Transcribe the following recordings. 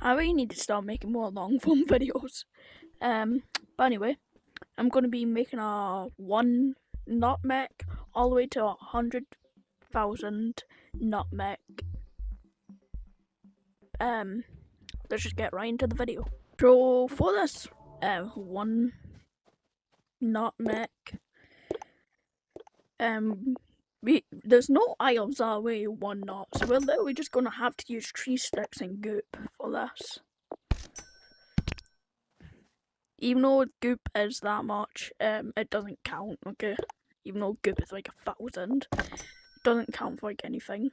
I really need to start making more long form videos. But anyway, I'm going to be making a 1 nutmeg all the way to 100,000 nutmeg. Let's just get right into the video. So for this 1 nutmeg, there's no items that weigh 1 nut, so we're literally just gonna have to use tree sticks and goop for this. Even though goop is that much, it doesn't count, okay? Even though goop is like 1,000, it doesn't count for like anything.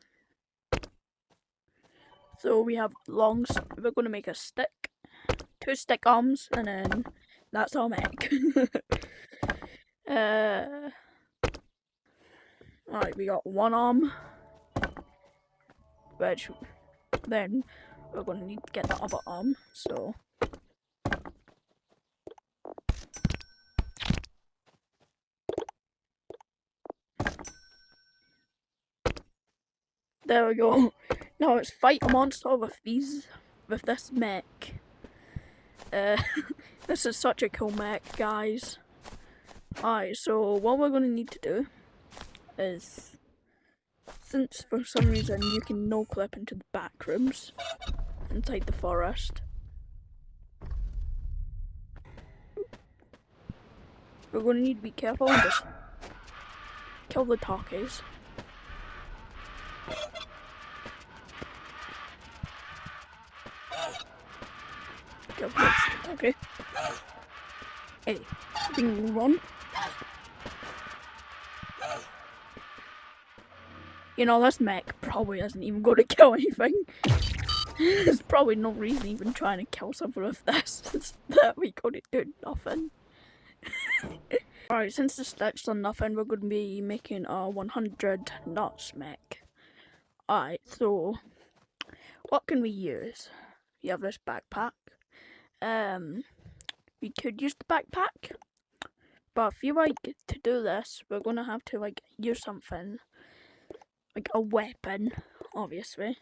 So we have we're gonna make a stick, 2 stick arms, and then that's our mech. Alright, we got 1 arm, which then we're gonna need to get the other arm, so. There we go. Now let's fight a monster with this mech. This is such a cool mech, guys. Alright, so what we're gonna need to do is, since for some reason you can no clip into the back rooms inside the forest, we're gonna need to be careful and just kill the talkies. Okay. Hey, you can run. You know, this mech probably isn't even going to kill anything. There's probably no reason even trying to kill something with this. It's literally going to do nothing. Alright, since the sticks are nothing, we're going to be making a 100 nuts mech. Alright, so what can we use? We have this backpack. We could use the backpack, but if you like to do this, we're gonna have to like use something like a weapon, obviously.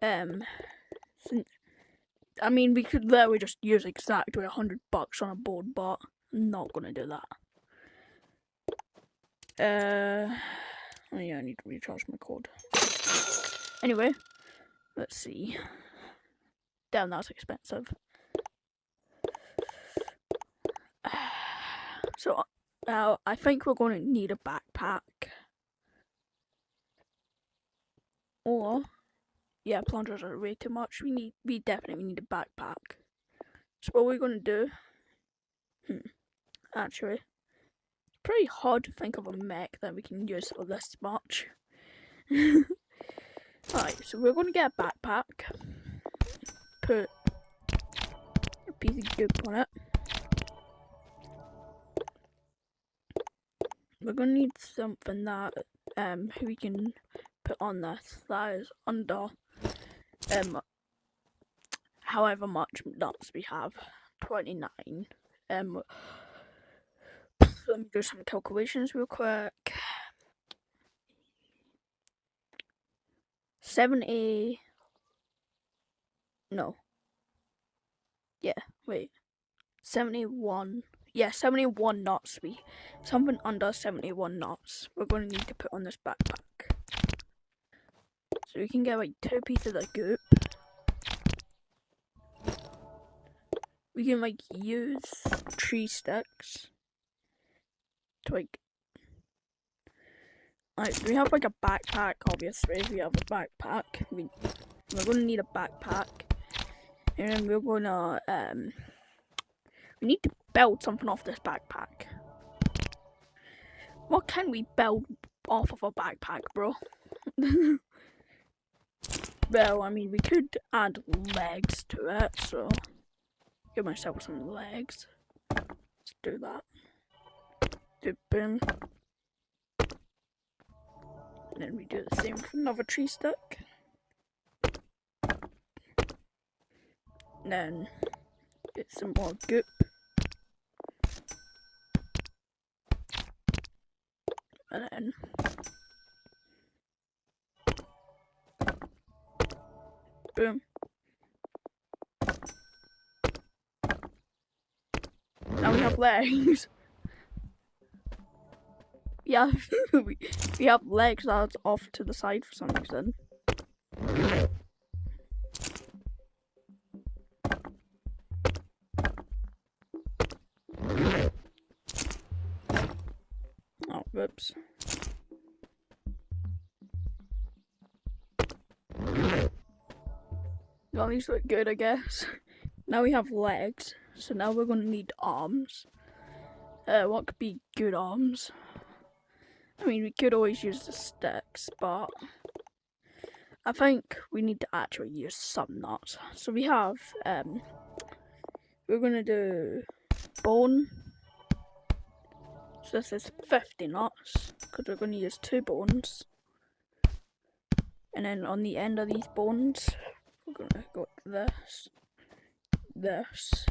I mean, we could literally just use exactly $100 on a board, but I'm not gonna do that. Oh yeah, I need to recharge my cord. Anyway, let's see. Damn, that's expensive. So, I think we're going to need a backpack. Or, yeah, plungers are way too much. We definitely need a backpack. So what we're going to do, actually, it's pretty hard to think of a mech that we can use for this much. Alright, so we're going to get a backpack. Put a piece of goop on it. We're gonna need something that we can put on this that is under however much nuts we have, 29. Let me do some calculations real quick. 71 nuts. Something under 71 nuts we're going to need to put on this backpack. So we can get like 2 pieces of goop. We can like use tree sticks to like. Alright, so we have like a backpack, obviously. We have a backpack. We're going to need a backpack. And then we're going to, we need to build something off this backpack. What can we build off of a backpack, bro? Well, I mean, we could add legs to it, so give myself some legs. Let's do that. Boom. And then we do the same for another tree stick. And then get some more goop. And then boom. Now we have legs. Yeah, we have legs that's off to the side for some reason. Oh, whoops. Well, these look good, I guess. Now we have legs, so now we're gonna need arms. What could be good arms? I mean, we could always use the sticks, but I think we need to actually use some nuts. So we have, we're gonna do bone. So this is 50 nuts, because we're gonna use 2 bones. And then on the end of these bones, we're gonna go like this.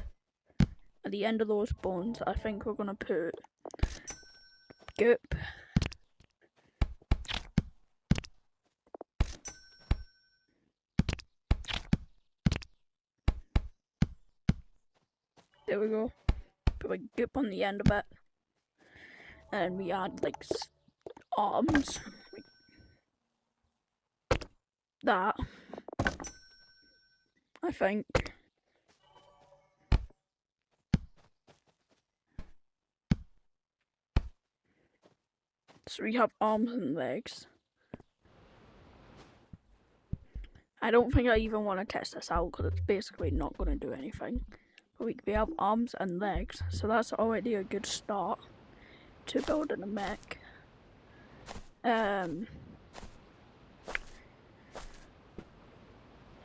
At the end of those bones, I think we're gonna put goop. There we go. Put like goop on the end of it. And we add like arms. Like that. I think. So we have arms and legs. I don't think I even want to test this out because it's basically not going to do anything. But we have arms and legs, so that's already a good start to building a mech.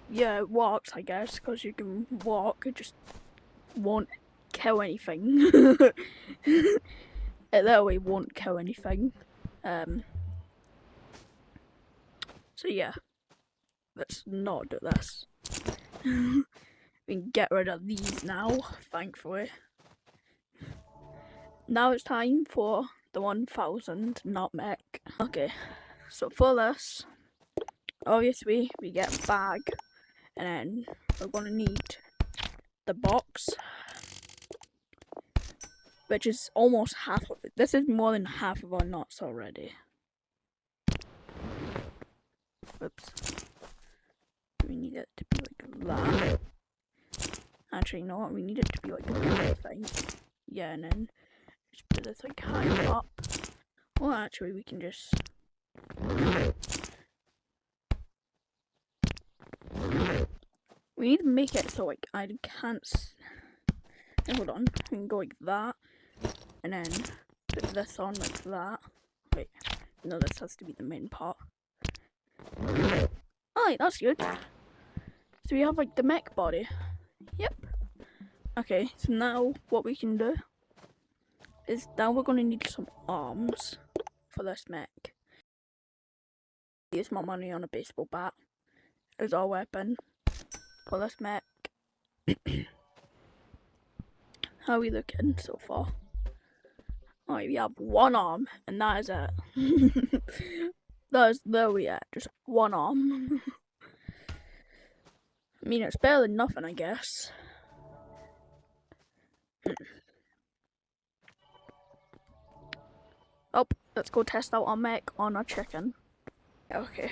Yeah, it works, I guess, because you can walk. It just won't kill anything. It literally won't kill anything. So yeah, let's not do this. We can get rid of these now, thankfully. Now it's time for the 1000 nutmeg. Okay, so for this, obviously we get a bag, and then we're gonna need the box, which is almost half of it. This is more than half of our nuts already. Oops. We need it to be like that. Actually, you know what? We need it to be like that, I think. Yeah, and then just put this like high up. Well, actually, we can just. We need to make it so like I can't. Hold on. We can go like that, and then put this on like that. Wait, no, this has to be the main part. Alright, that's good. So we have like the mech body. Yep. Okay, so now what we can do is now we're going to need some arms for this mech. Use my money on a baseball bat as our weapon for this mech. How are we looking so far? Alright, we have one arm, and that is it. There we are, just one arm. I mean, it's better than nothing, I guess. Oh, let's go test out our mech on our chicken. Okay.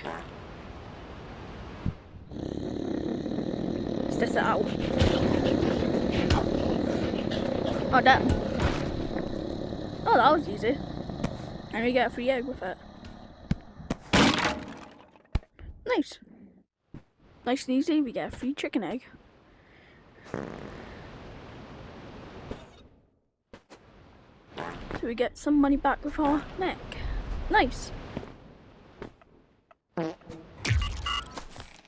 Let's test it out. Oh, damn. Oh, that was easy. And we get a free egg with it. Nice. Nice and easy, we get a free chicken egg. So we get some money back with our mech. Nice.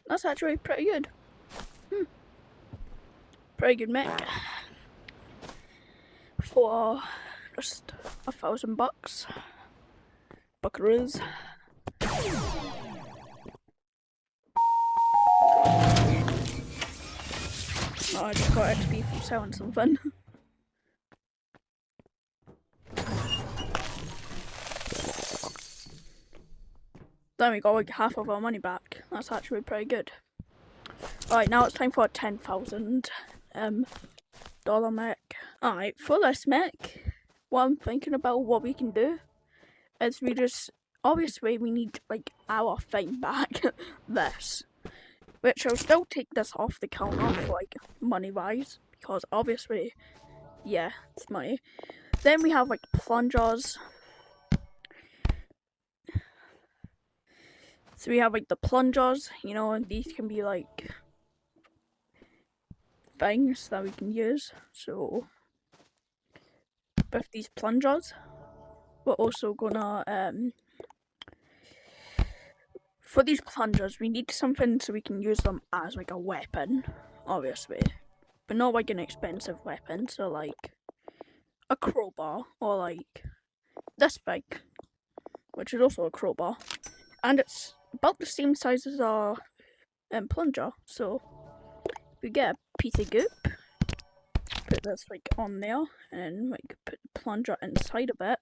That's actually pretty good. Pretty good mech. For just $1,000. Buckaroos. Oh, I just got XP from selling something. Then we got like half of our money back. That's actually pretty good. Alright, now it's time for a $10,000 mech. Alright, for this mech, what I'm thinking about what we can do is we just, obviously we need like our thing back, this. Which I'll still take this off the counter for like money wise, because obviously, yeah, it's money. Then we have like plungers. So we have like the plungers, you know, and these can be like things that we can use. So with these plungers, we're also gonna for these plungers we need something so we can use them as like a weapon, obviously. But not like an expensive weapon, so like a crowbar or like this thing, which is also a crowbar. And it's about the same size as our plunger, so we get a piece of goop, put this like on there, and like put the plunger inside of it,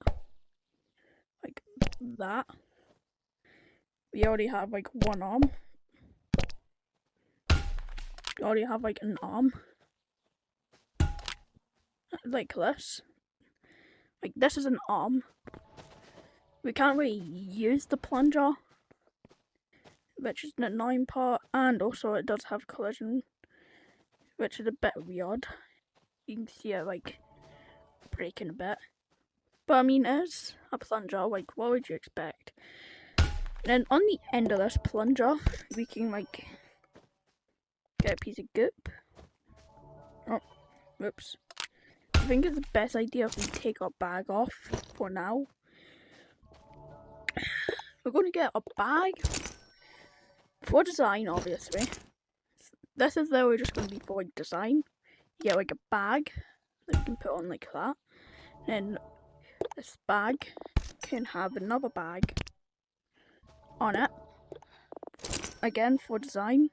like that. We already have like one arm. We already have like an arm, like this. Like this is an arm. We can't really use the plunger, which is an annoying part, and also it does have collision, which is a bit weird. You can see it like breaking a bit. But I mean, it's a plunger, like what would you expect? And then on the end of this plunger, we can like get a piece of goop. Oh, whoops. I think it's the best idea if we take our bag off for now. We're going to get a bag for design, obviously. This is where we're just going to be for like design. You get like a bag that you can put on like that. Then this bag can have another bag on it. Again for design.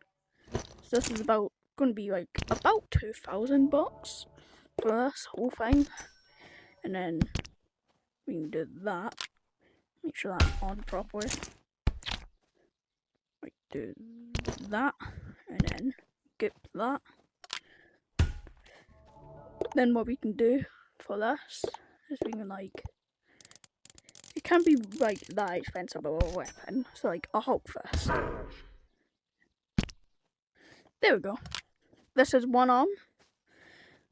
So this is going to be like about $2,000 for this whole thing. And then we can do that. Make sure that's on properly. Like do that, and then get that. Then what we can do for this is we can like, it can't be like that expensive of a weapon, so like a Hulk fist. There we go. This is one arm,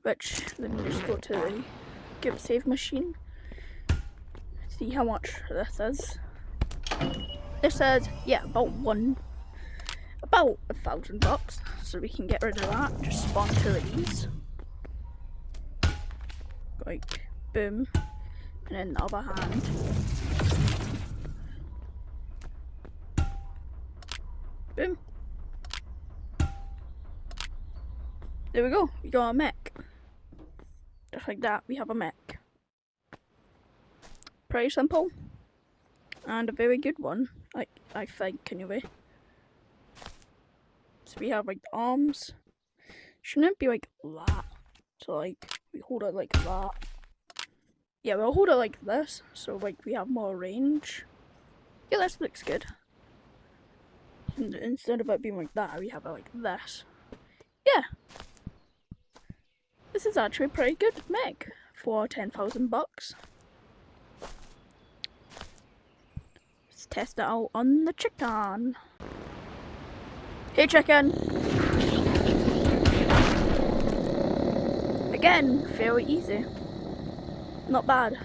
which let me just go to the Gip Save machine. See how much this is. This says, yeah, about $1,000, so we can get rid of that. Just spawn two of these. Like, boom. And then the other hand. Boom. There we go, we got a mech. Just like that, we have a mech. Pretty simple. And a very good one, like I think anyway. So we have like the arms. Shouldn't it be like that? So like we hold it like that. Yeah, we'll hold it like this, so like we have more range. Yeah, this looks good. And instead of it being like that, we have it like this. Yeah. This is actually a pretty good mech for $10,000. Let's test it out on the chicken. Hey chicken! Again, fairly easy. Not bad.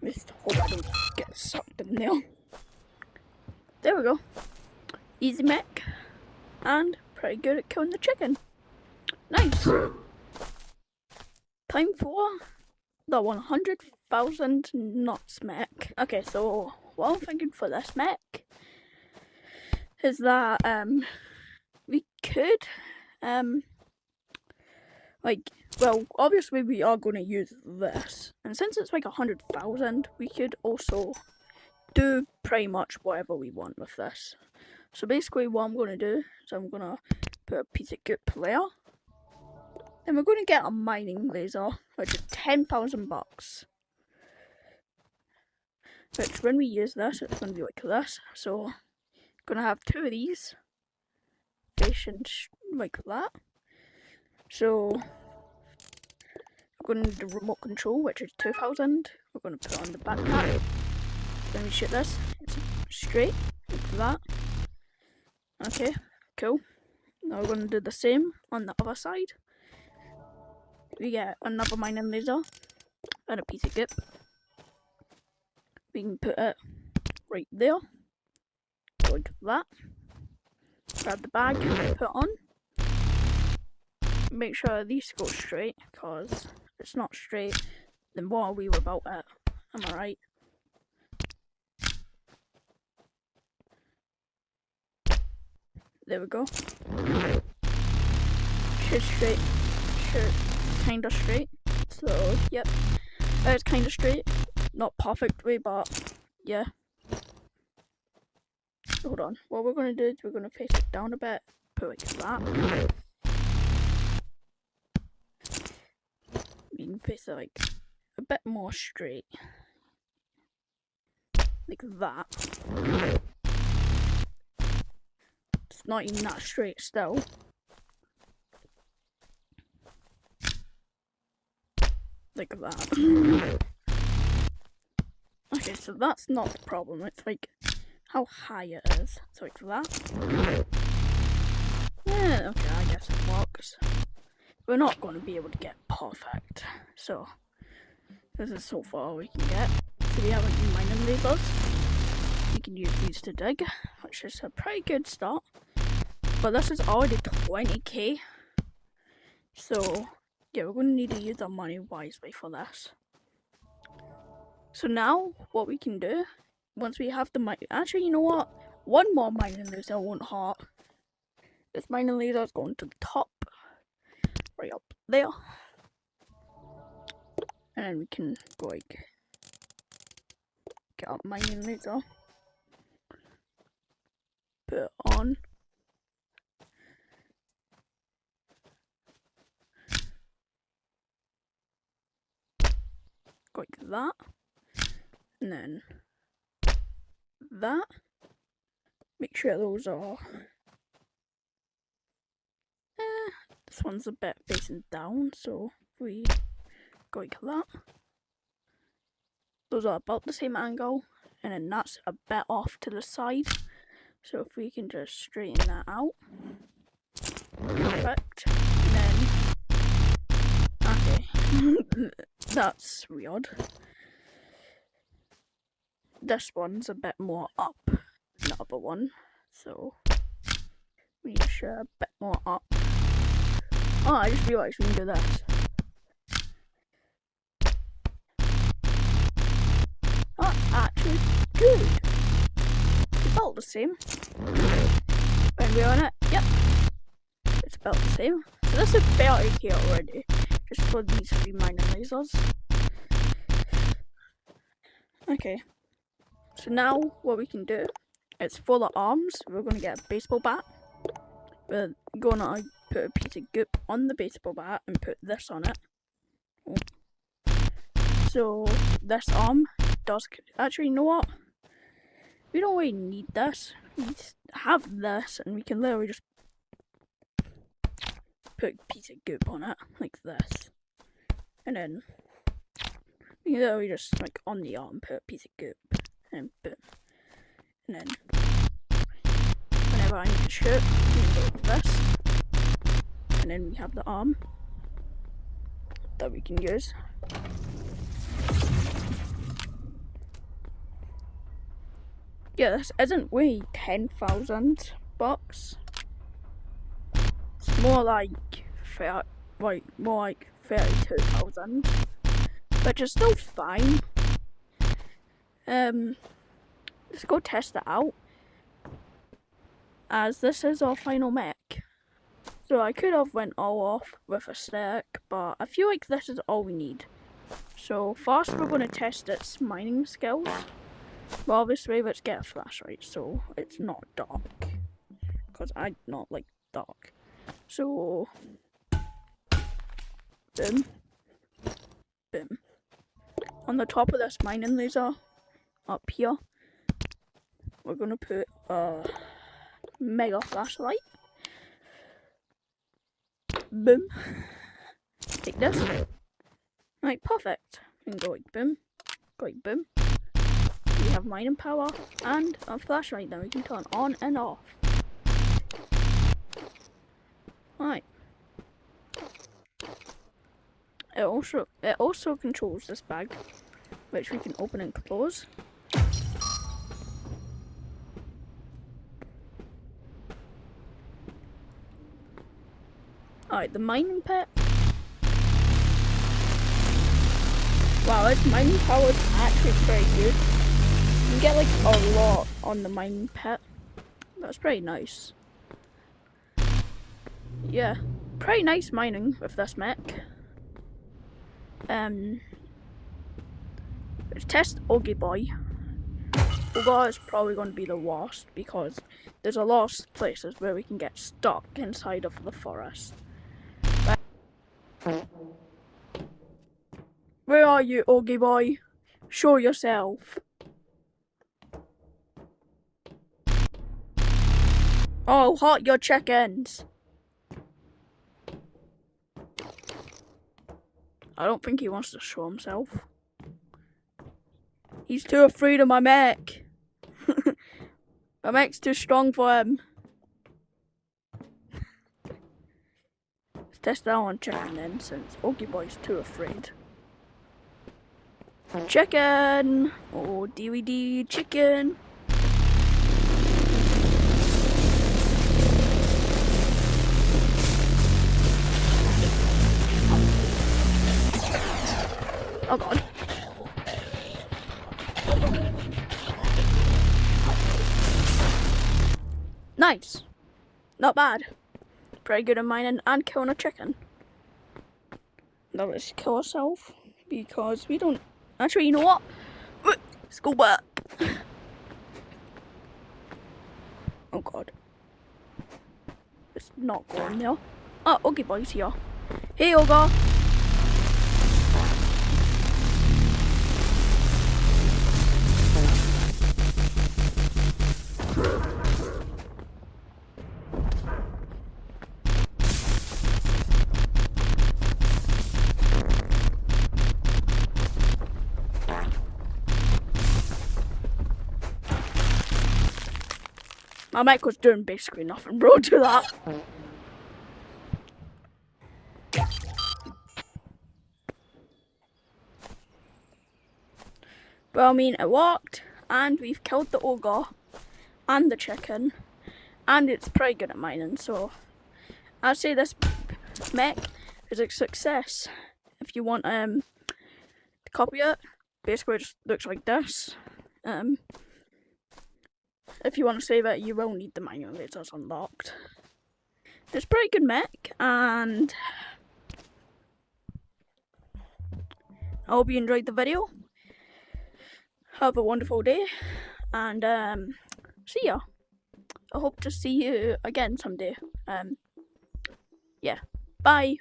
Just hope I don't get sucked in there. There we go. Easy mech. And pretty good at killing the chicken. Nice. Time for the 100,000 knots mech. Okay, so what I'm thinking for this mech is that we could like, well, obviously we are going to use this, and since it's like 100,000, we could also do pretty much whatever we want with this. So basically what I'm going to do is I'm going to put a piece of goop there. Then we're going to get a mining laser, which is $10,000. which when we use this, it's going to be like this. So I'm going to have 2 of these facing like that. So we're going to do remote control, which is 2000. We're going to put on the backpack. Then we shoot this. It's straight like that. Okay, cool. Now we're going to do the same on the other side. We get another mining laser and a piece of gip. We can put it right there, like that. Grab the bag, put it on. Make sure these go straight, because if it's not straight, then what are we about it? Am I right? There we go. Should straight. Should kinda straight. So, yep. It's kinda straight. Not perfectly, but yeah. Hold on. What we're gonna do is we're gonna face it down a bit. Put it like that. We can face it like a bit more straight. Like that. It's not even that straight still. Like that. Okay, so that's not the problem. It's like how high it is. So like that. Yeah, okay, I guess it works. We're not going to be able to get perfect. So this is so far we can get. So we have like mining lasers. You can use these to dig, which is a pretty good start. But this is already 20k. So yeah, we're going to need to use our money wisely for this. So now what we can do, once we have the mine, actually you know what? One more mining laser won't hurt. This mining laser is going to the top, right up there. And then we can go like, get our mining laser, put it on. Go like that. And then that. Make sure those are. This one's a bit facing down, so we go like that. Those are about the same angle, and then that's a bit off to the side. So if we can just straighten that out. Perfect. And then, okay, that's weird. This one's a bit more up than the other one, so we need to show a bit more up. Oh, I just realised we can do this. That's actually good. It's about the same. When we're on it, yep. It's about the same. So this is 30k already, just for these 3 mining lasers. Okay. So now what we can do is for the arms, we're going to get a baseball bat. We're going to put a piece of goop on the baseball bat and put this on it. So this arm does, actually you know what? We don't really need this. We just have this and we can literally just put a piece of goop on it like this. And then we can literally just like on the arm put a piece of goop. And boom. And then whenever I need to shoot, we can go like this. And then we have the arm that we can use. Yeah, this isn't really 10,000 bucks. It's more like more like 32,000, which is still fine. Let's go test it out, as this is our final mech. So I could have went all off with a stick, but I feel like this is all we need. So first we're going to test its mining skills. But obviously let's get a flashlight so it's not dark, because I do not like dark. So boom, boom. On the top of this mining laser, up here, we're going to put a mega flashlight. Boom. Take this. Right, perfect. We can go like boom, go like boom. We have mining power and a flashlight that we can turn on and off. Right. It also controls this bag, which we can open and close. Alright, the mining pit. Wow, this mining power is actually pretty good. You can get like a lot on the mining pit. That's pretty nice. Yeah, pretty nice mining with this mech. Let's test Oggy Boy. Ogre is probably going to be the worst because there's a lot of places where we can get stuck inside of the forest. Where are you, Oggy Boy? Show yourself. Oh, hot your chickens. I don't think he wants to show himself. He's too afraid of my mech. My mech's too strong for him. Let's test that on chicken then, since Oggy Boy's too afraid. Chicken! Oh, DVD chicken! Oh god. Nice. Not bad. Pretty good at mining and killing a chicken. Now let's kill ourselves because we don't... Actually, you know what? Let's go back. Oh god. Let's not go in there. Oh, Oggy Boy's here. Hey, Ogre. My mic was doing basically nothing, bro, to that. Well, I mean, it worked, and we've killed the ogre, and the chicken, and it's pretty good at mining, so I'd say this mech is a success. If you want to copy it, basically it just looks like this. If you want to save it, you will need the manual lasers unlocked. It's a pretty good mech, and I hope you enjoyed the video. Have a wonderful day, and see ya. I hope to see you again someday. Yeah, bye.